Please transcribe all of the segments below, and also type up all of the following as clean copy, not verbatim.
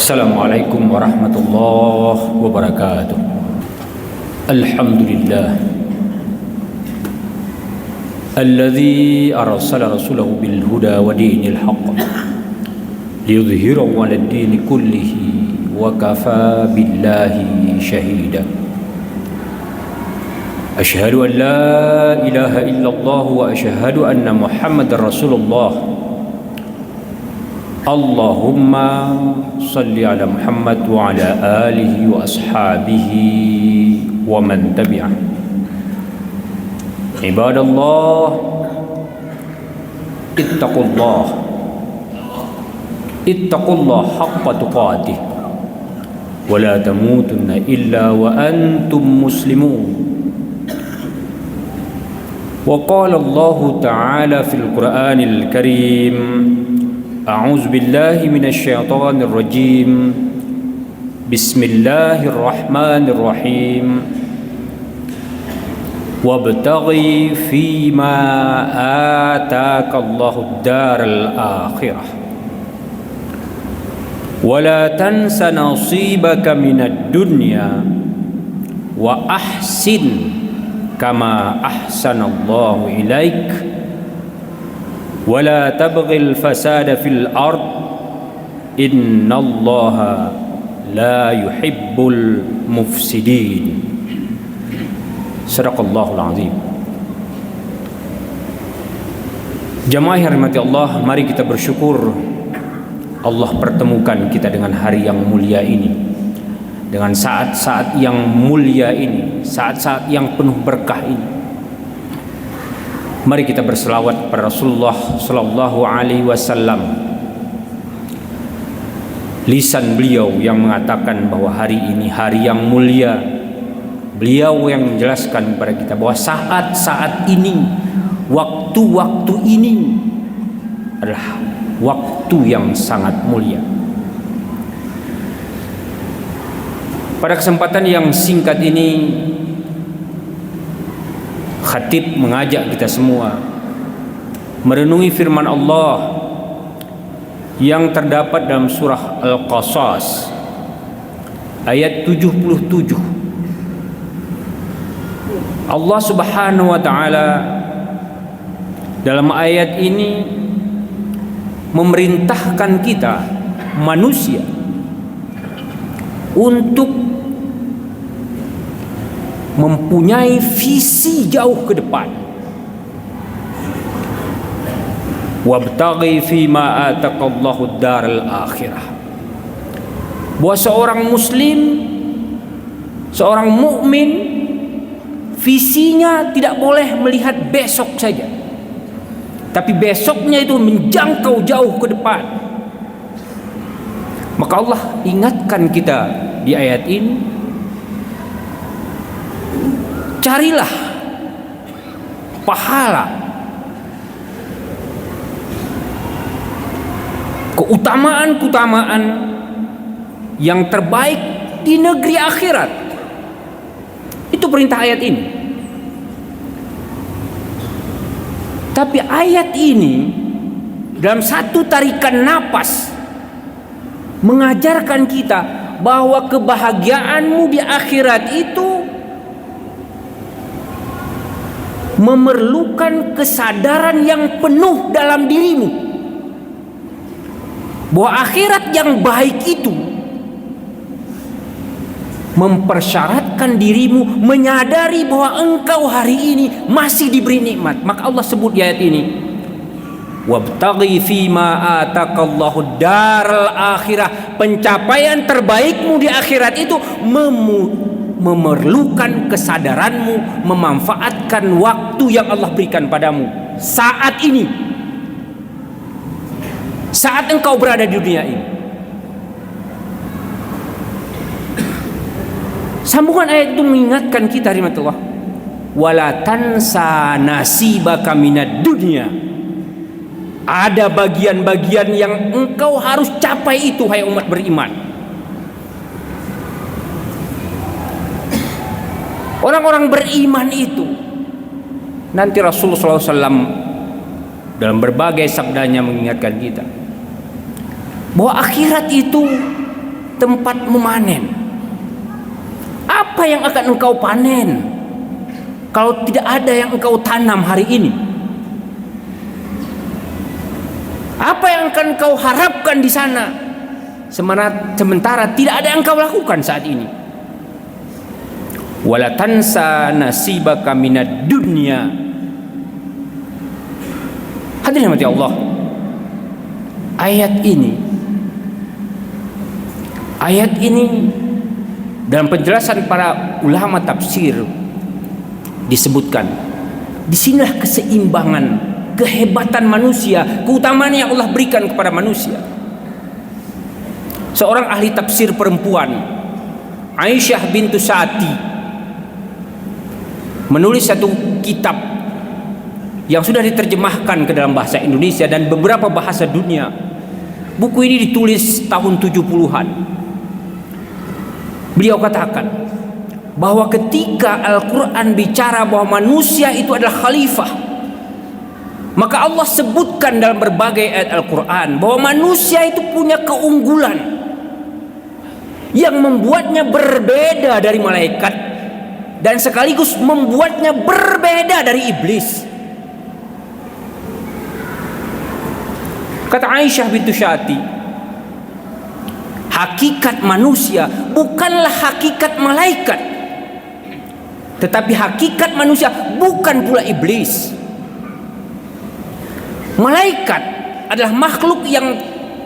Assalamualaikum warahmatullahi wabarakatuh. Alhamdulillah alladzi arsala rasulahu bil huda wa dinil haqq liyudhhirahu 'alad dini kullihi wa kafaa billahi shahida. Asyhadu an la ilaha illallah wa asyhadu anna Muhammadar Rasulullah. Allahumma salli ala Muhammad wa ala alihi wa ashabihi wa man tabi'ah. Ibadallah, ittaqullah haqqa tuqatih wa la tamutunna illa wa antum muslimun. Wa qala Allah ta'ala fil Qur'anil Karim, A'udzu billahi minasy syaithanir rajim. Bismillahirrahmanirrahim. Wabtaghi fima ataka Allahu ad-daral akhirah wa la tansa nasibaka minad dunya wa ahsin kama ahsanallahu ilaik wala tabghil fasada fil ard innallaha la yuhibbul mufsidin. Sadaqallahul azim. Jamaah yang dirahmati Allah, mari kita bersyukur Allah pertemukan kita dengan hari yang mulia ini, dengan saat-saat yang mulia ini, saat-saat yang penuh berkah ini. Mari kita berselawat kepada Rasulullah sallallahu alaihi wasallam. Lisan beliau yang mengatakan bahwa hari ini hari yang mulia. Beliau yang menjelaskan kepada kita bahwa saat-saat ini, waktu-waktu ini adalah waktu yang sangat mulia. Pada kesempatan yang singkat ini, khatib mengajak kita semua merenungi firman Allah yang terdapat dalam surah Al-Qasas ayat 77. Allah Subhanahu wa taala dalam ayat ini memerintahkan kita manusia untuk mempunyai visi jauh ke depan. Wabtaghi fima ataqallahu ad-daral akhirah. Bahwa seorang muslim, seorang mukmin, visinya tidak boleh melihat besok saja, tapi besoknya itu menjangkau jauh ke depan. Maka Allah ingatkan kita di ayat ini, carilah pahala, keutamaan-keutamaan yang terbaik di negeri akhirat. Itu perintah ayat ini. Tapi ayat ini dalam satu tarikan napas mengajarkan kita bahwa kebahagiaanmu di akhirat itu memerlukan kesadaran yang penuh dalam dirimu, bahwa akhirat yang baik itu mempersyaratkan dirimu menyadari bahwa engkau hari ini masih diberi nikmat. Maka Allah sebut di ayat ini, wabtaghi fima ataqallahu daral akhirah. Pencapaian terbaikmu di akhirat itu memerlukan kesadaranmu memanfaatkan waktu yang Allah berikan padamu saat ini, saat engkau berada di dunia ini. Sambungan ayat itu mengingatkan kita rahmatullah, wala tansa nasibaka minad dunya. Ada bagian-bagian yang engkau harus capai itu, hai umat beriman. Orang-orang beriman itu nanti Rasulullah SAW dalam berbagai sabdanya mengingatkan kita bahwa akhirat itu tempat memanen. Apa yang akan engkau panen kalau tidak ada yang engkau tanam hari ini? Apa yang akan engkau harapkan di sana sementara tidak ada yang engkau lakukan saat ini? Wala tansa nasibaka minad dunya. Hadirin mati Allah, ayat ini dalam penjelasan para ulama tafsir disebutkan, disinilah keseimbangan, kehebatan manusia, keutamaan yang Allah berikan kepada manusia. Seorang ahli tafsir perempuan, Aisyah bintu Sa'di, menulis satu kitab yang sudah diterjemahkan ke dalam bahasa Indonesia dan beberapa bahasa dunia. Buku ini ditulis tahun 70-an. Beliau katakan bahwa ketika Al-Quran bicara bahwa manusia itu adalah khalifah, maka Allah sebutkan dalam berbagai ayat Al-Quran bahwa manusia itu punya keunggulan yang membuatnya berbeda dari malaikat dan sekaligus membuatnya berbeda dari iblis. Kata Aisyah bintu Sa'di, hakikat manusia bukanlah hakikat malaikat, tetapi hakikat manusia bukan pula iblis. Malaikat adalah makhluk yang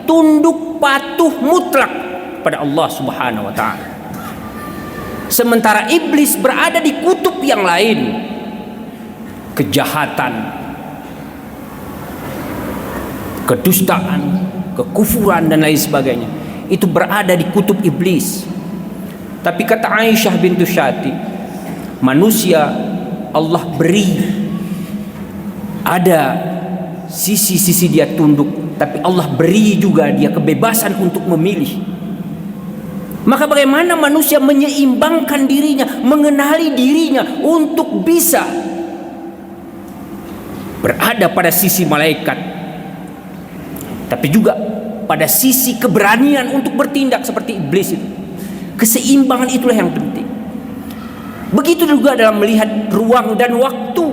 tunduk patuh mutlak pada Allah Subhanahu wa taala. Sementara iblis berada di kutub yang lain. Kejahatan, kedustaan, kekufuran dan lain sebagainya itu berada di kutub iblis. Tapi kata Aisyah bintu Sa'di, manusia Allah beri ada sisi-sisi dia tunduk, tapi Allah beri juga dia kebebasan untuk memilih. Maka bagaimana manusia menyeimbangkan dirinya, mengenali dirinya untuk bisa berada pada sisi malaikat, tapi juga pada sisi keberanian untuk bertindak seperti iblis itu. Keseimbangan itulah yang penting. Begitu juga dalam melihat ruang dan waktu.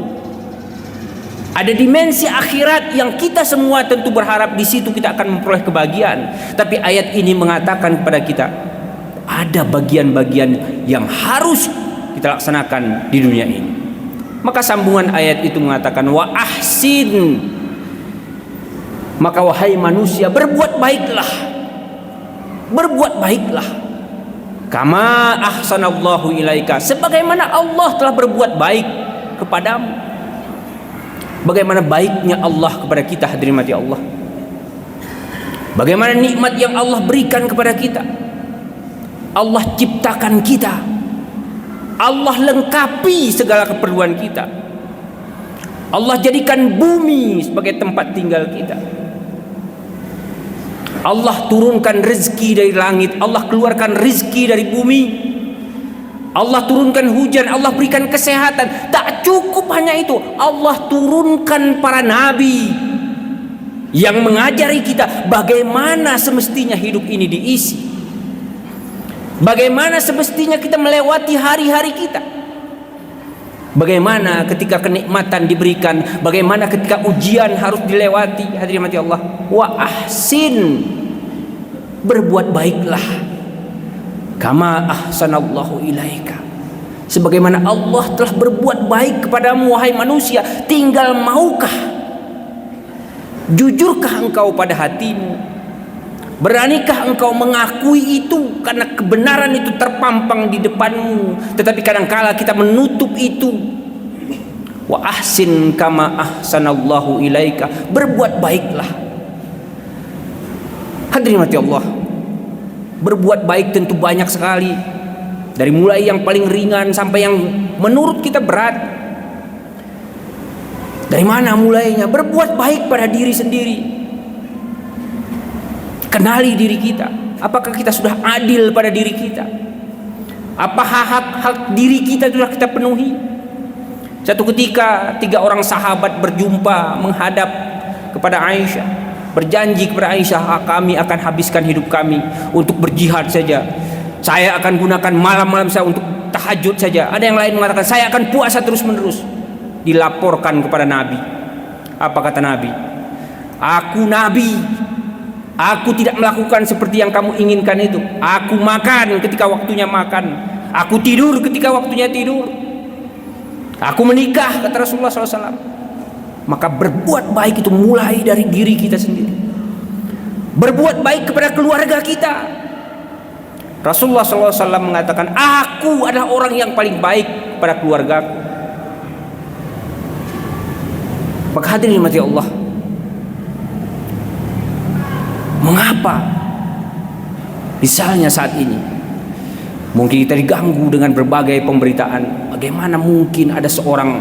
Ada dimensi akhirat yang kita semua tentu berharap di situ kita akan memperoleh kebahagiaan. Tapi ayat ini mengatakan kepada kita, ada bagian-bagian yang harus kita laksanakan di dunia ini. Maka sambungan ayat itu mengatakan, wa ahsin, maka wahai manusia berbuat baiklah, berbuat baiklah, kama ahsanallahu ilaika, sebagaimana Allah telah berbuat baik kepadamu. Bagaimana baiknya Allah kepada kita, hadirin mati Allah. Bagaimana nikmat yang Allah berikan kepada kita. Allah ciptakan kita, Allah lengkapi segala keperluan kita, Allah jadikan bumi sebagai tempat tinggal kita, Allah turunkan rezeki dari langit, Allah keluarkan rezeki dari bumi, Allah turunkan hujan, Allah berikan kesehatan. Tak cukup hanya itu, Allah turunkan para nabi yang mengajari kita bagaimana semestinya hidup ini diisi, bagaimana semestinya kita melewati hari-hari kita, bagaimana ketika kenikmatan diberikan, bagaimana ketika ujian harus dilewati. Hadirin mati Allah, wa ahsin, berbuat baiklah, kama ahsanallahu ilaika, sebagaimana Allah telah berbuat baik kepadamu wahai manusia. Tinggal maukah, jujurkah engkau pada hatimu, beranikah engkau mengakui itu, karena kebenaran itu terpampang di depanmu, tetapi kadangkala kita menutup itu. Wa ahsin kama ahsanallahu ilaika, berbuat baiklah. Hadirin mati Allah, berbuat baik tentu banyak sekali, dari mulai yang paling ringan sampai yang menurut kita berat. Dari mana mulainya? Berbuat baik pada diri sendiri. Kenali diri kita. Apakah kita sudah adil pada diri kita? Apa hak-hak diri kita sudah kita penuhi? Satu ketika 3 orang sahabat berjumpa menghadap kepada Aisyah. berjanji kepada Aisyah, kami akan habiskan hidup kami untuk berjihad saja. Saya akan gunakan malam-malam saya untuk tahajud saja. Ada yang lain mengatakan saya akan puasa terus-menerus. Dilaporkan kepada Nabi. Apa kata Nabi? Aku Nabi, aku tidak melakukan seperti yang kamu inginkan itu. Aku makan ketika waktunya makan, aku tidur ketika waktunya tidur, aku menikah, kata Rasulullah SAW. Maka berbuat baik itu mulai dari diri kita sendiri. Berbuat baik kepada keluarga kita. Rasulullah SAW mengatakan, aku adalah orang yang paling baik pada keluargaku. Maka hadirin mati Allah, mengapa misalnya saat ini mungkin kita diganggu dengan berbagai pemberitaan, bagaimana mungkin ada seorang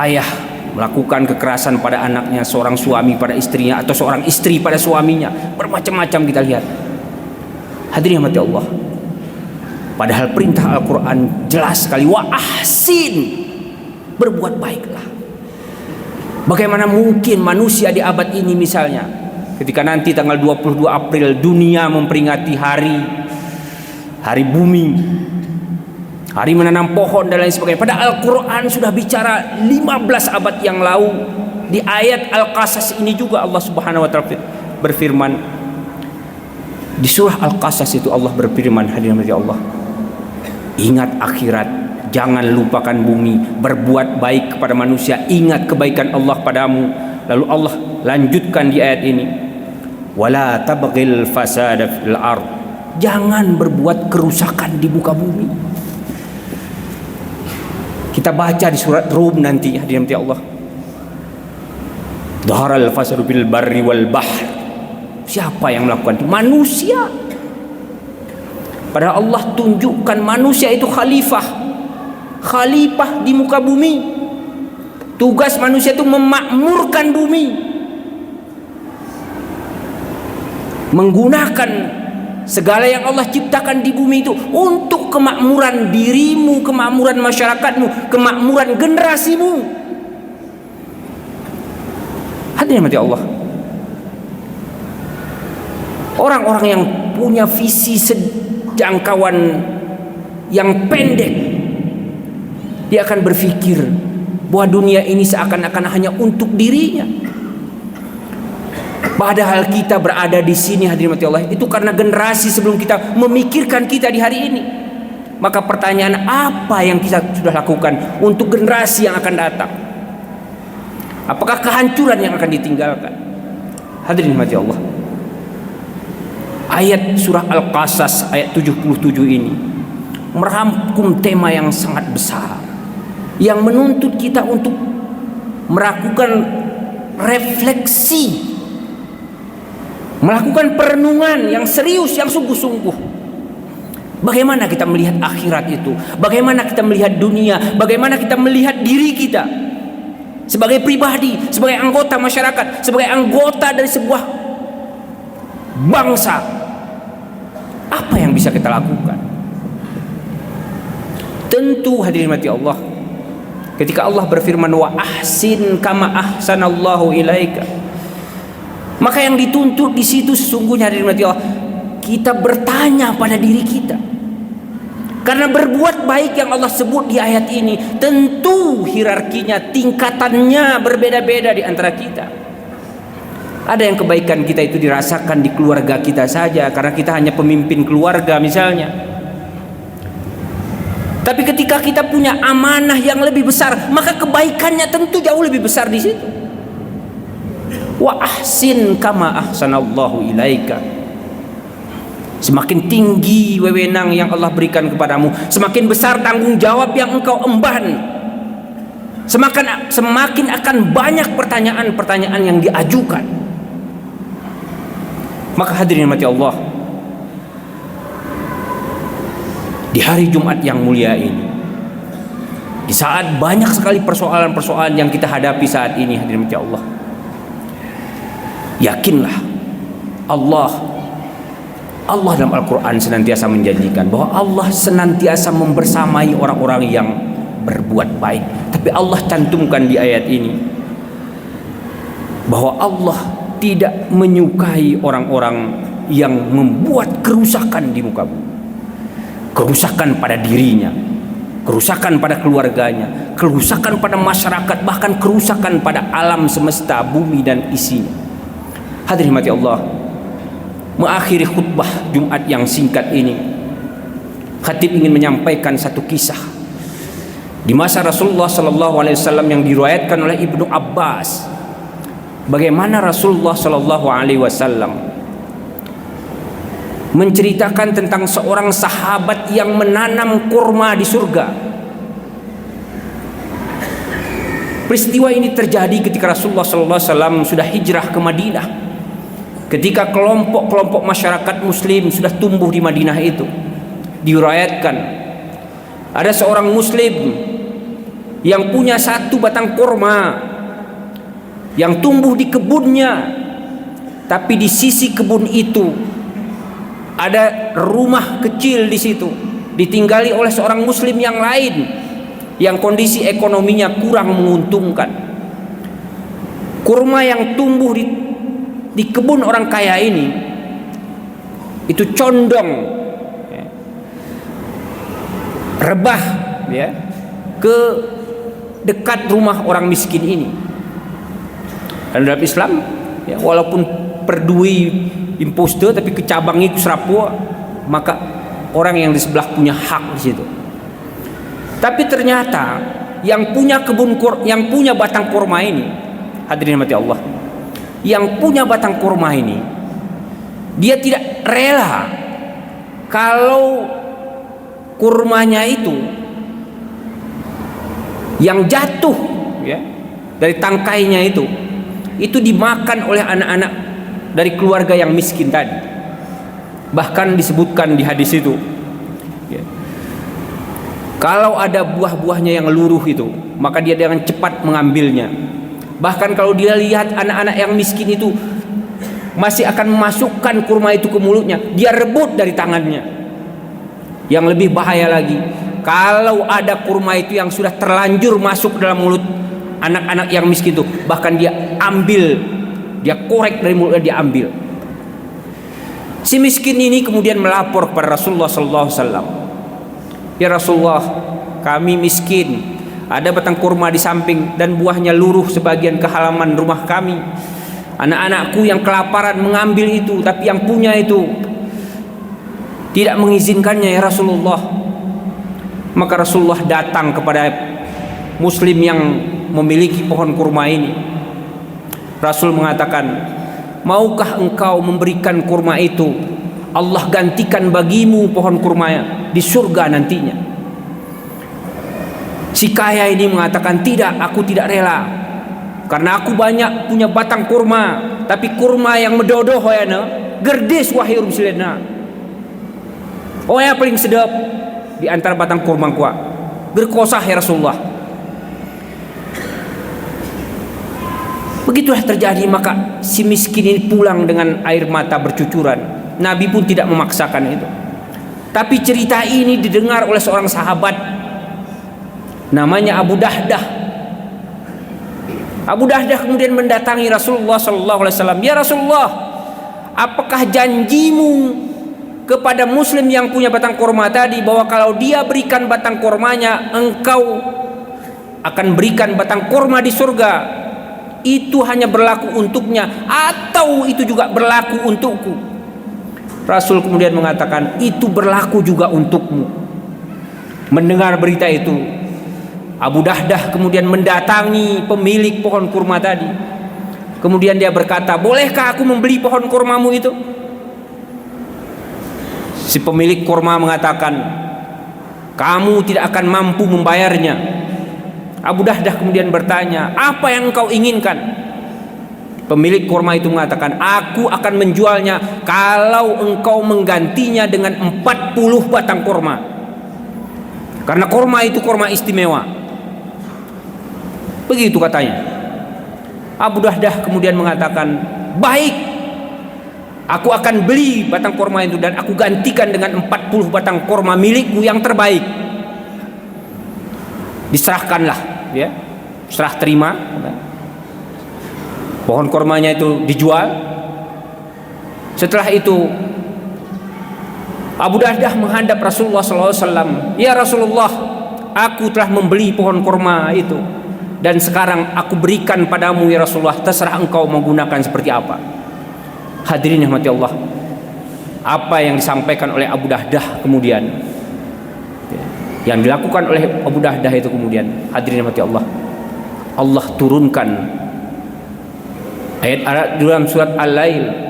ayah melakukan kekerasan pada anaknya, seorang suami pada istrinya, atau seorang istri pada suaminya, bermacam-macam kita lihat. Hadirin mati Allah, padahal perintah Al-Quran jelas sekali, wa ahsin, berbuat baiklah. Bagaimana mungkin manusia di abad ini misalnya, ketika nanti tanggal 22 April dunia memperingati hari bumi, hari menanam pohon dan lain sebagainya, pada Al-Quran sudah bicara 15 abad yang lalu. Di ayat Al-Qasas ini juga Allah Subhanahu wa taala berfirman. Di surah Al-Qasas itu Allah berfirman, hadirin Allah, ingat akhirat, jangan lupakan bumi, berbuat baik kepada manusia, ingat kebaikan Allah padamu. Lalu Allah lanjutkan di ayat ini, wala tabghil fasada fil ard, jangan berbuat kerusakan di muka bumi. Kita baca di surat Rum nanti, hadirin Allah, dhaharal fasadu bil barri wal bahr. Siapa yang melakukan itu? Manusia. Padahal Allah tunjukkan manusia itu khalifah di muka bumi. Tugas manusia itu memakmurkan bumi, menggunakan segala yang Allah ciptakan di bumi itu untuk kemakmuran dirimu, kemakmuran masyarakatmu, kemakmuran generasimu. Hadirin mati Allah, orang-orang yang punya visi jangkauan yang pendek, dia akan berpikir bahwa dunia ini seakan-akan hanya untuk dirinya. Padahal kita berada di sini, hadirin mati Allah, itu karena generasi sebelum kita memikirkan kita di hari ini. Maka pertanyaan, apa yang kita sudah lakukan untuk generasi yang akan datang? Apakah kehancuran yang akan ditinggalkan? Hadirin mati Allah, ayat surah Al-Qasas ayat 77 ini merangkum tema yang sangat besar, yang menuntut kita untuk melakukan refleksi, melakukan perenungan yang serius, yang sungguh-sungguh. Bagaimana kita melihat akhirat itu? Bagaimana kita melihat dunia? Bagaimana kita melihat diri kita sebagai pribadi, sebagai anggota masyarakat, sebagai anggota dari sebuah bangsa? Apa yang bisa kita lakukan? Tentu hadirin mati Allah, ketika Allah berfirman wa ahsin kama ahsanallahu ilaika, maka yang dituntut di situ sesungguhnya, hadirin mati Allah, kita bertanya pada diri kita. Karena berbuat baik yang Allah sebut di ayat ini tentu hierarkinya, tingkatannya berbeda-beda di antara kita. Ada yang kebaikan kita itu dirasakan di keluarga kita saja, karena kita hanya pemimpin keluarga misalnya. Tapi ketika kita punya amanah yang lebih besar, maka kebaikannya tentu jauh lebih besar di situ. Wa ahsin kama ahsanallahu ilaika. Semakin tinggi wewenang yang Allah berikan kepadamu, semakin besar tanggung jawab yang engkau emban, semakin akan banyak pertanyaan-pertanyaan yang diajukan. Maka hadirin mati Allah, di hari Jumat yang mulia ini, di saat banyak sekali persoalan-persoalan yang kita hadapi saat ini, hadirin mati Allah, yakinlah Allah dalam Al-Quran senantiasa menjanjikan bahwa Allah senantiasa membersamai orang-orang yang berbuat baik. Tapi Allah cantumkan di ayat ini bahwa Allah tidak menyukai orang-orang yang membuat kerusakan di muka bumi. Kerusakan pada dirinya, kerusakan pada keluarganya, kerusakan pada masyarakat, bahkan kerusakan pada alam semesta, bumi dan isinya. Hadirin mati Allah, mengakhiri khutbah Jumat yang singkat ini, khatib ingin menyampaikan satu kisah di masa Rasulullah Sallallahu Alaihi Wasallam yang diriwayatkan oleh Ibnu Abbas. Bagaimana Rasulullah Sallallahu Alaihi Wasallam menceritakan tentang seorang sahabat yang menanam kurma di surga. Peristiwa ini terjadi ketika Rasulullah Sallallahu Alaihi Wasallam sudah hijrah ke Madinah. Ketika kelompok-kelompok masyarakat Muslim sudah tumbuh di Madinah itu, diriwayatkan ada seorang Muslim yang punya satu batang kurma yang tumbuh di kebunnya, tapi di sisi kebun itu ada rumah kecil di situ, ditinggali oleh seorang Muslim yang lain yang kondisi ekonominya kurang menguntungkan. Kurma yang tumbuh di kebun orang kaya ini itu condong rebah ke dekat rumah orang miskin ini. Dan dalam Islam walaupun perdui imposter tapi kecabangi serapua, maka orang yang di sebelah punya hak di situ. Tapi ternyata yang punya yang punya batang kurma ini, hadirin mati Allah, yang punya batang kurma ini, dia tidak rela kalau kurmanya itu yang jatuh dari tangkainya itu dimakan oleh anak-anak dari keluarga yang miskin tadi. Bahkan disebutkan di hadis itu, kalau ada buah-buahnya yang luruh itu, maka dia dengan cepat mengambilnya. Bahkan kalau dia lihat anak-anak yang miskin itu masih akan memasukkan kurma itu ke mulutnya, dia rebut dari tangannya. Yang lebih bahaya lagi, kalau ada kurma itu yang sudah terlanjur masuk dalam mulut anak-anak yang miskin itu, bahkan dia ambil, dia korek dari mulutnya, dia ambil. Si miskin ini kemudian melapor kepada Rasulullah SAW. Ya Rasulullah, kami miskin, ada batang kurma di samping dan buahnya luruh sebagian ke halaman rumah kami. Anak-anakku yang kelaparan mengambil itu, tapi yang punya itu tidak mengizinkannya ya Rasulullah. Maka Rasulullah datang kepada Muslim yang memiliki pohon kurma ini. Rasul mengatakan, maukah engkau memberikan kurma itu? Allah gantikan bagimu pohon kurmanya di surga nantinya. Si kaya ini mengatakan, tidak, aku tidak rela, karena aku banyak punya batang kurma, tapi kurma yang medodoh gerdis wahai rumsilena. Oh yang paling sedap di antara batang kurma kuat gerkosah ya Rasulullah. Begitulah terjadi, maka si miskin ini pulang dengan air mata bercucuran. Nabi pun tidak memaksakan itu. Tapi cerita ini didengar oleh seorang sahabat namanya Abu Dahdah. Abu Dahdah kemudian mendatangi Rasulullah SAW. Ya Rasulullah, apakah janjimu kepada Muslim yang punya batang kurma tadi bahwa kalau dia berikan batang kurmanya, engkau akan berikan batang kurma di surga? Itu hanya berlaku untuknya atau itu juga berlaku untukku? Rasul kemudian mengatakan, itu berlaku juga untukmu. Mendengar berita itu, Abu Dahdah kemudian mendatangi pemilik pohon kurma tadi. Kemudian dia berkata, bolehkah aku membeli pohon kurmamu itu? Si pemilik kurma mengatakan, kamu tidak akan mampu membayarnya. Abu Dahdah kemudian bertanya, apa yang engkau inginkan? Pemilik kurma itu mengatakan, aku akan menjualnya kalau engkau menggantinya dengan 40 batang kurma. Karena kurma itu kurma istimewa. Begitu katanya. Abu Dahdah kemudian mengatakan, baik, aku akan beli batang kurma itu dan aku gantikan dengan 40 batang kurma milikku yang terbaik. Diserahkanlah, serah terima. Pohon kormanya itu dijual. Setelah itu Abu Dahdah menghadap Rasulullah SAW. Ya Rasulullah, aku telah membeli pohon korma itu, dan sekarang aku berikan padamu ya Rasulullah, terserah engkau menggunakan seperti apa. Hadirin yang mati Allah, apa yang disampaikan oleh Abu Dahdah kemudian, yang dilakukan oleh Abu Dahdah itu kemudian, hadirin yang mati Allah, Allah turunkan ayat dalam surat Al-Lail,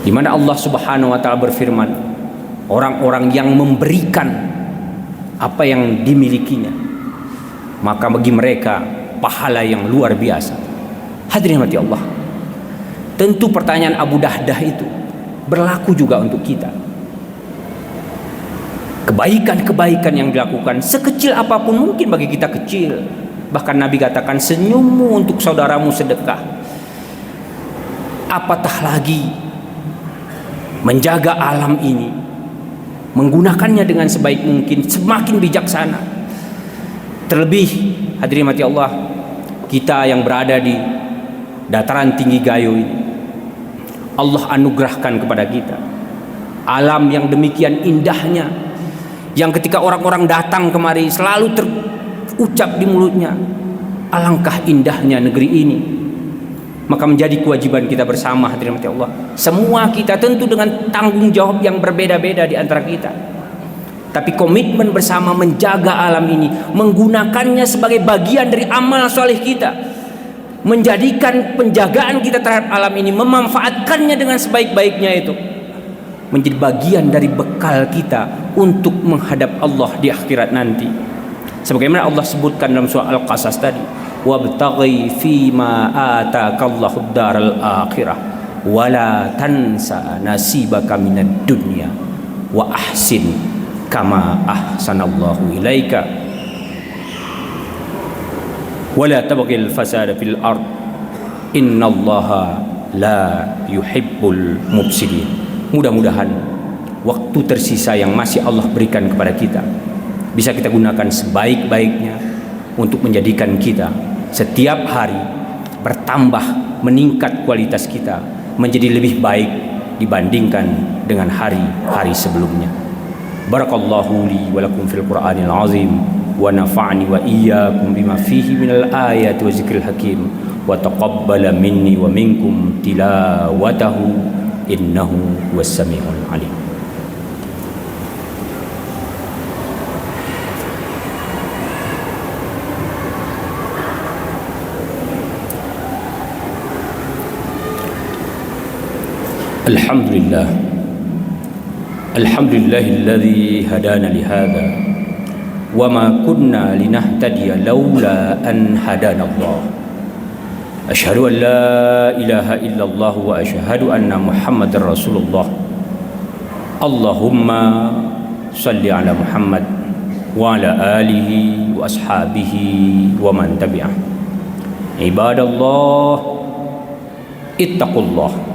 di mana Allah Subhanahu wa taala berfirman, orang-orang yang memberikan apa yang dimilikinya, maka bagi mereka pahala yang luar biasa. Hadirin mati Allah, tentu pertanyaan Abu Dahdah itu berlaku juga untuk kita. Kebaikan-kebaikan yang dilakukan, sekecil apapun mungkin bagi kita kecil. Bahkan Nabi katakan, senyummu untuk saudaramu sedekah. Apatah lagi menjaga alam ini, menggunakannya dengan sebaik mungkin, semakin bijaksana. Terlebih hadirin mati Allah, kita yang berada di dataran tinggi Gayo ini, Allah anugerahkan kepada kita alam yang demikian indahnya, yang ketika orang-orang datang kemari selalu terucap di mulutnya, alangkah indahnya negeri ini. Maka menjadi kewajiban kita bersama hadirin mati Allah, semua kita tentu dengan tanggung jawab yang berbeda-beda di antara kita, tapi komitmen bersama menjaga alam ini, menggunakannya sebagai bagian dari amal soleh kita, menjadikan penjagaan kita terhadap alam ini, memanfaatkannya dengan sebaik-baiknya, itu menjadi bagian dari bekal kita untuk menghadap Allah di akhirat nanti. Sebagaimana Allah sebutkan dalam surah Al-Qasas tadi, wabtaghi fima atakallahu daral akhirah wala tansa nasibaka minad dunya wa ahsin kama ahsanallahu ilaika wala tabghil fasada fil ard innallaha la yuhibbul mufsidin. Mudah-mudahan waktu tersisa yang masih Allah berikan kepada kita bisa kita gunakan sebaik-baiknya untuk menjadikan kita setiap hari bertambah, meningkat kualitas kita menjadi lebih baik dibandingkan dengan hari-hari sebelumnya. Barakallahu li wa lakum fil Qur'anil azim wa nafa'ni wa iyyakum bima fihi minal ayati wa zikril hakim wa taqabbala minni wa minkum tilawatahu innahu huwas samiul alim. Alhamdulillah, alhamdulillahilladzi hadana lihada wa ma kunna linahtadiya laula an hadana Allah. Asyhadu an la ilaha illallah wa asyhadu anna Muhammadar Rasulullah. Allahumma salli ala Muhammad wa ala alihi wa ashabihi wa man tabi'ah. Ibadallah, ittaqullah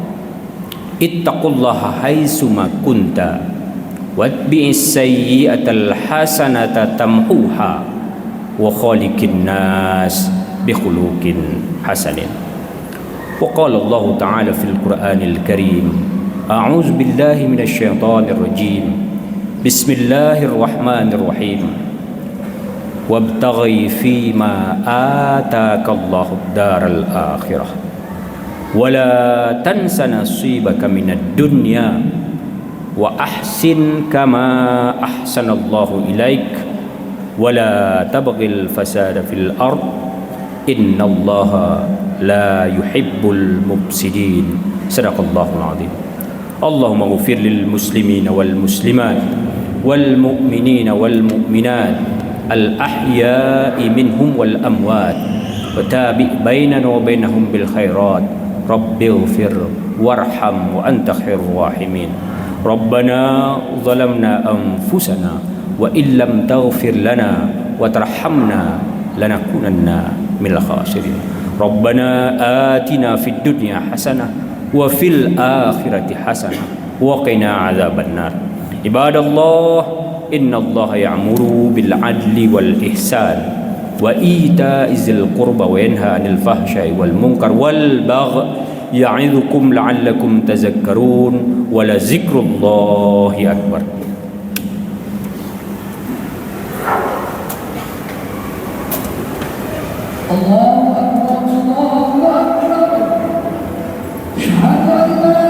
ittaqullaha haitsuma kunta watbi'is sayyi'atal hasanata tamhuha wa khaliqin nas bi khuluqin hasanin. Wa qala Allah ta'ala fil Qur'anil Karim, a'udzu billahi minasy syaithanir rajim, bismillahirrahmanirrahim, wabtaghi fima atakallahu daral akhirah wala tansa nasibaka minad dunya wa ahsin kama ahsanallahu ilaik wala tabghil fasada fil ard innallaha la yuhibbul mufsidin. Sadaqallahul azim. Allahumma ighfir lil muslimina wal muslimat wal mu'minina wal mu'minat al ahya'i minhum wal amwat wa tabi' bainana wa bainahum bil khairat rabbighfir warham wa anta khairur rahimin. Rabbana zalamna anfusana wa illam taghfir lana wa tarhamna lanakunanna minal khasirin. Rabbana atina fid dunya hasanah wa fil akhirati hasanah wa qina adzabannar. Ibadallah, innallaha ya'muru bil adli wal ihsan wa ita'izil qurba wa yanha 'anil fahsya'i wal munkar wal baghi ya'idzukum la'allakum tazakkarun wa la zikrullahi akbar. Allahu akbar, Allahu akbar. Syahadu an la